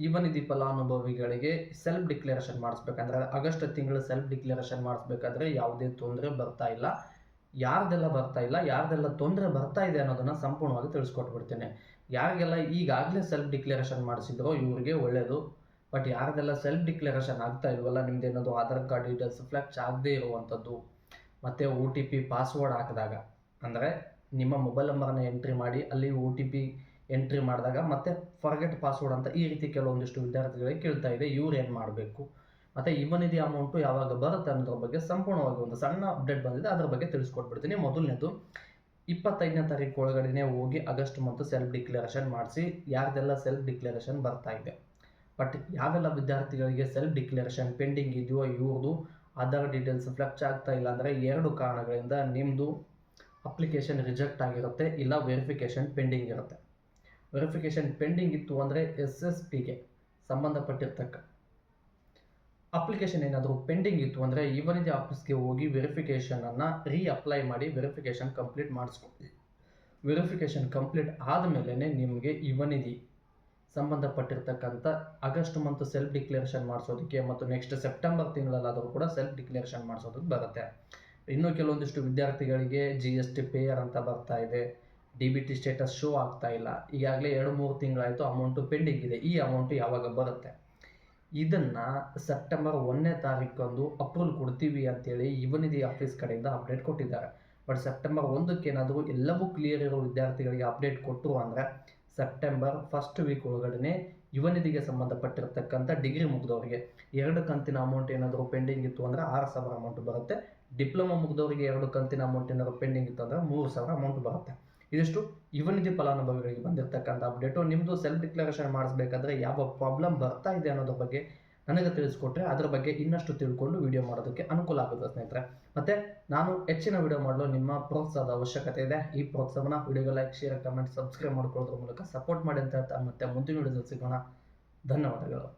ಯುವನಿಧಿ ಫಲಾನುಭವಿಗಳಿಗೆ self declaration ಮಾಡಿಸ್ಬೇಕಂದ್ರೆ August ತಿಂಗಳು ಸೆಲ್ಫ್ ಡಿಕ್ಲರೇಷನ್ ಮಾಡಿಸ್ಬೇಕಾದ್ರೆ ಯಾವುದೇ ತೊಂದರೆ ಬರ್ತಾ ಇಲ್ಲ. ಯಾರ್ದೆಲ್ಲ ಬರ್ತಾ ಇಲ್ಲ, ಯಾರ್ದೆಲ್ಲ ತೊಂದರೆ ಬರ್ತಾ ಇದೆ ಅನ್ನೋದನ್ನು ಸಂಪೂರ್ಣವಾಗಿ ತಿಳಿಸ್ಕೊಟ್ಬಿಡ್ತೇನೆ. ಯಾರಿಗೆಲ್ಲ ಈಗಾಗಲೇ ಸೆಲ್ಫ್ ಡಿಕ್ಲರೇಷನ್ ಮಾಡಿಸಿದ್ರೋ ಇವ್ರಿಗೆ ಒಳ್ಳೆಯದು. ಬಟ್ ಯಾರ್ದೆಲ್ಲ ಸೆಲ್ಫ್ ಡಿಕ್ಲರೇಷನ್ ಆಗ್ತಾ ಇಲ್ವಲ್ಲ, ನಿಮ್ದೇನದು ಆಧಾರ್ ಕಾರ್ಡ್ ಡೀಟೇಲ್ಸ್ ಫ್ಲೆಕ್ಸ್ ಆಗದೇ ಇರುವಂಥದ್ದು, ಮತ್ತು OTP ಪಾಸ್ವರ್ಡ್ ಹಾಕಿದಾಗ ಅಂದರೆ ನಿಮ್ಮ ಮೊಬೈಲ್ ನಂಬರನ್ನು ಎಂಟ್ರಿ ಮಾಡಿ ಅಲ್ಲಿ OTP ಎಂಟ್ರಿ ಮಾಡಿದಾಗ ಮತ್ತೆ ಫರ್ಗೆಟ್ ಪಾಸ್ವರ್ಡ್ ಅಂತ ಈ ರೀತಿ ಕೆಲವೊಂದಿಷ್ಟು ವಿದ್ಯಾರ್ಥಿಗಳಿಗೆ ಕೇಳ್ತಾ ಇದೆ. ಇವ್ರು ಏನು ಮಾಡಬೇಕು, ಮತ್ತು ಯುವನಿಧಿ ಅಮೌಂಟು ಯಾವಾಗ ಬರುತ್ತೆ ಅನ್ನೋದ್ರ ಬಗ್ಗೆ ಸಂಪೂರ್ಣವಾಗಿ ಒಂದು ಸಣ್ಣ ಅಪ್ಡೇಟ್ ಬಂದಿದೆ, ಅದರ ಬಗ್ಗೆ ತಿಳಿಸ್ಕೊಟ್ಬಿಡ್ತೀನಿ. ಮೊದಲನೇದು 25ನೇ ತಾರೀಕು ಒಳಗಡೆ ಹೋಗಿ ಆಗಸ್ಟ್ ಮಂತ್ ಸೆಲ್ಫ್ ಡಿಕ್ಲರೇಷನ್ ಮಾಡಿಸಿ. ಯಾರ್ದೆಲ್ಲ ಸೆಲ್ಫ್ ಡಿಕ್ಲರೇಷನ್ ಬರ್ತಾ ಇದೆ, ಬಟ್ ಯಾವೆಲ್ಲ ವಿದ್ಯಾರ್ಥಿಗಳಿಗೆ ಸೆಲ್ಫ್ ಡಿಕ್ಲರೇಷನ್ ಪೆಂಡಿಂಗ್ ಇದೆಯೋ ಇವ್ರದ್ದು ಆಧಾರ್ ಡೀಟೇಲ್ಸ್ ಫ್ಲೆಕ್ಚ್ ಆಗ್ತಾ ಇಲ್ಲ ಅಂದರೆ 2 ಕಾರಣಗಳಿಂದ ನಿಮ್ಮದು ಅಪ್ಲಿಕೇಶನ್ ರಿಜೆಕ್ಟ್ ಆಗಿರುತ್ತೆ, ಇಲ್ಲ ವೆರಿಫಿಕೇಷನ್ ಪೆಂಡಿಂಗ್ ಇರುತ್ತೆ. ವೆರಿಫಿಕೇಷನ್ ಪೆಂಡಿಂಗ್ ಇತ್ತು ಅಂದರೆ SSPಗೆ ಸಂಬಂಧಪಟ್ಟಿರ್ತಕ್ಕ ಅಪ್ಲಿಕೇಶನ್ ಏನಾದರೂ ಪೆಂಡಿಂಗ್ ಇತ್ತು ಅಂದರೆ ಯುವನಿಧಿ ಆಫೀಸ್ಗೆ ಹೋಗಿ ವೆರಿಫಿಕೇಷನನ್ನು ಅಪ್ಲೈ ಮಾಡಿ ವೆರಿಫಿಕೇಷನ್ ಕಂಪ್ಲೀಟ್ ಮಾಡಿಸ್ಕೊಳ್ಳಿ. ವೆರಿಫಿಕೇಷನ್ ಕಂಪ್ಲೀಟ್ ಆದಮೇಲೆ ನಿಮಗೆ ಯುವನಿಧಿ ಸಂಬಂಧಪಟ್ಟಿರ್ತಕ್ಕಂಥ ಆಗಸ್ಟ್ ಮಂತ್ ಸೆಲ್ಫ್ ಡಿಕ್ಲರೇಷನ್ ಮಾಡಿಸೋದಕ್ಕೆ ಮತ್ತು ನೆಕ್ಸ್ಟ್ ಸೆಪ್ಟೆಂಬರ್ ತಿಂಗಳಲ್ಲಾದರೂ ಕೂಡ ಸೆಲ್ಫ್ ಡಿಕ್ಲರೇಷನ್ ಮಾಡಿಸೋದಕ್ಕೆ ಬರುತ್ತೆ. ಇನ್ನೂ ಕೆಲವೊಂದಿಷ್ಟು ವಿದ್ಯಾರ್ಥಿಗಳಿಗೆ GST ಪೇಯರ್ ಅಂತ ಬರ್ತಾ ಇದೆ, DBT ಸ್ಟೇಟಸ್ ಶೋ ಆಗ್ತಾ ಇಲ್ಲ. ಈಗಾಗಲೇ 2-3 ತಿಂಗಳಾಯಿತು ಅಮೌಂಟು ಪೆಂಡಿಂಗ್ ಇದೆ. ಈ ಅಮೌಂಟು ಯಾವಾಗ ಬರುತ್ತೆ, ಇದನ್ನು ಸೆಪ್ಟೆಂಬರ್ 1ನೇ ತಾರೀಕಂದು ಅಪ್ರೂವಲ್ ಕೊಡ್ತೀವಿ ಅಂತೇಳಿ ಯುವನಿಧಿ ಆಫೀಸ್ ಕಡೆಯಿಂದ ಅಪ್ಡೇಟ್ ಕೊಟ್ಟಿದ್ದಾರೆ. ಬಟ್ ಸೆಪ್ಟೆಂಬರ್ 1ಕ್ಕೆ ಏನಾದರೂ ಎಲ್ಲವೂ ಕ್ಲಿಯರ್ ಇರೋ ವಿದ್ಯಾರ್ಥಿಗಳಿಗೆ ಅಪ್ಡೇಟ್ ಕೊಟ್ಟರು ಅಂದರೆ ಸೆಪ್ಟೆಂಬರ್ ಫಸ್ಟ್ ವೀಕ್ ಒಳಗಡೆ ಯುವನಿಧಿಗೆ ಸಂಬಂಧಪಟ್ಟಿರ್ತಕ್ಕಂಥ ಡಿಗ್ರಿ ಮುಗಿದವರಿಗೆ 2 ಕಂತಿನ ಅಮೌಂಟ್ ಏನಾದರೂ ಪೆಂಡಿಂಗ್ ಇತ್ತು ಅಂದರೆ 6,000 ಅಮೌಂಟ್ ಬರುತ್ತೆ. ಡಿಪ್ಲೊಮಾ ಮುಗಿದವರಿಗೆ 2 ಕಂತಿನ ಅಮೌಂಟ್ ಏನಾದರೂ ಪೆಂಡಿಂಗ್ ಇತ್ತು ಅಂದರೆ 3,000 ಅಮೌಂಟ್ ಬರುತ್ತೆ. ಇದಿಷ್ಟು ಯುವನಿಧಿ ಫಲಾನುಭವಿಗಳಿಗೆ ಬಂದಿರತಕ್ಕಂಥ ಅಪ್ಡೇಟು. ನಿಮ್ಮದು ಸೆಲ್ಫ್ ಡಿಕ್ಲರೇಷನ್ ಮಾಡಿಸ್ಬೇಕಾದ್ರೆ ಯಾವ ಪ್ರಾಬ್ಲಮ್ ಬರ್ತಾ ಇದೆ ಅನ್ನೋದ್ರ ಬಗ್ಗೆ ನನಗೆ ತಿಳಿಸ್ಕೊಟ್ರೆ ಅದ್ರ ಬಗ್ಗೆ ಇನ್ನಷ್ಟು ತಿಳ್ಕೊಂಡು ವಿಡಿಯೋ ಮಾಡೋದಕ್ಕೆ ಅನುಕೂಲ ಆಗುತ್ತೆ ಸ್ನೇಹಿತರೆ. ಮತ್ತು ನಾನು ಹೆಚ್ಚಿನ ವಿಡಿಯೋ ಮಾಡಲು ನಿಮ್ಮ ಪ್ರೋತ್ಸಾಹದ ಅವಶ್ಯಕತೆ ಇದೆ. ಈ ಪ್ರೋತ್ಸಾಹನ ವಿಡಿಯೋಗೆ ಲೈಕ್, ಶೇರ್, ಕಮೆಂಟ್, ಸಬ್ಸ್ಕ್ರೈಬ್ ಮಾಡ್ಕೊಳ್ಳೋದ್ರ ಮೂಲಕ ಸಪೋರ್ಟ್ ಮಾಡಿ ಅಂತ ಹೇಳ್ತಾ ಮತ್ತೆ ಮುಂದಿನ ವಿಡಿಯೋದಲ್ಲಿ ಸಿಗೋಣ. ಧನ್ಯವಾದಗಳು.